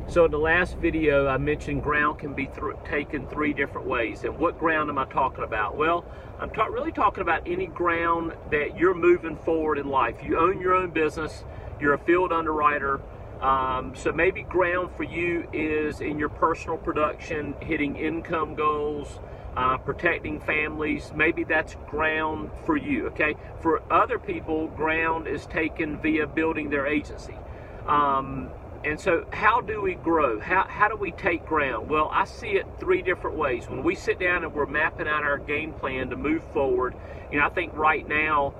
So in the last video, I mentioned ground can be taken three different ways. And what ground am I talking about? Well, I'm really talking about any ground that you're moving forward in life. You own your own business, you're a field underwriter, so maybe ground for you is in your personal production, hitting income goals, protecting families. Maybe that's ground for you, okay? For other people, ground is taken via building their agency. And so how do we grow? How do we take ground? Well, I see it three different ways. When we sit down and we're mapping out our game plan to move forward, I think right now,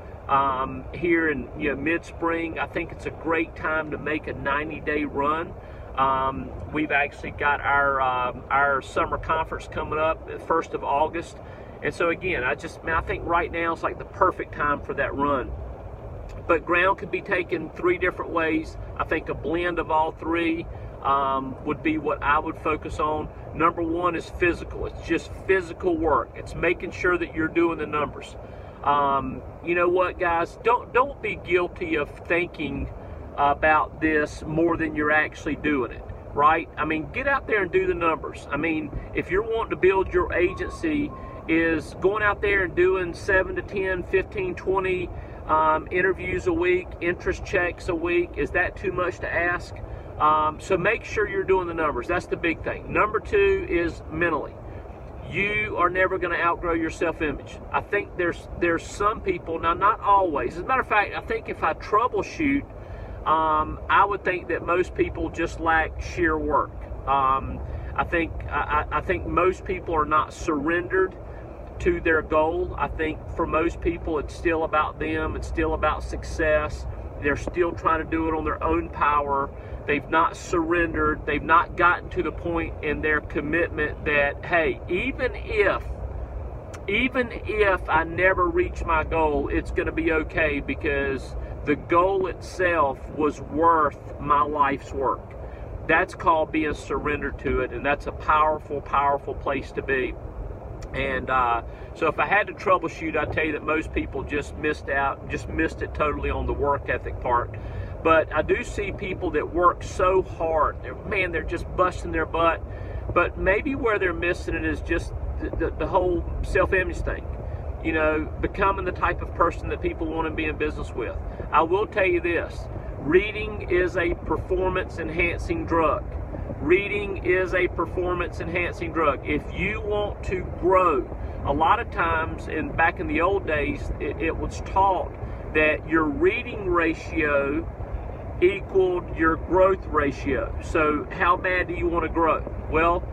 here in mid-spring, I think it's a great time to make a 90-day run. We've actually got our summer conference coming up the 1st of August. And so again, I think right now is like the perfect time for that run. But ground can be taken three different ways. I think a blend of all three would be what I would focus on. Number one is physical. It's just physical work. It's making sure that you're doing the numbers. You know what, guys? Don't be guilty of thinking about this more than you're actually doing it, right? I mean, get out there and do the numbers. I mean, if you're wanting to build your agency, is going out there and doing 7 to 10, 15, 20 interviews a week, interest checks a week, is that too much to ask? So make sure you're doing the numbers. That's the big thing. Number two is mentally. You are never going to outgrow your self-image. I think there's some people, now not always. As a matter of fact, I think if I troubleshoot, I would think that most people just lack sheer work. I think most people are not surrendered to their goal. I think for most people it's still about them, it's still about success. They're still trying to do it on their own power. They've not surrendered. They've not gotten to the point in their commitment that, hey, even if I never reach my goal, it's going to be okay because the goal itself was worth my life's work. That's called being surrendered to it, and that's a powerful, powerful place to be. And so if I had to troubleshoot, I'd tell you that most people just missed it totally on the work ethic part. But I do see people that work so hard. They're just busting their butt. But maybe where they're missing it is just the whole self-image thing. Becoming the type of person that people want to be in business with. I will tell you this. Reading is a performance-enhancing drug. Reading is a performance-enhancing drug. If you want to grow, a lot of times, back in the old days, it was taught that your reading ratio equaled your growth ratio. So how bad do you want to grow? Well,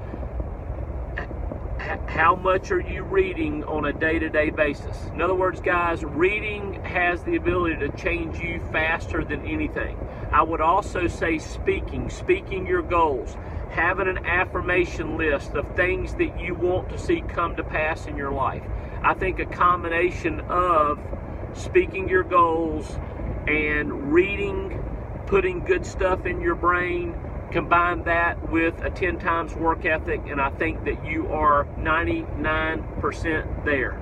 how much are you reading on a day-to-day basis? In other words, guys, reading has the ability to change you faster than anything. I would also say speaking your goals, having an affirmation list of things that you want to see come to pass in your life. I think a combination of speaking your goals and reading, putting good stuff in your brain, combine that with a 10 times work ethic, and I think that you are 99% there.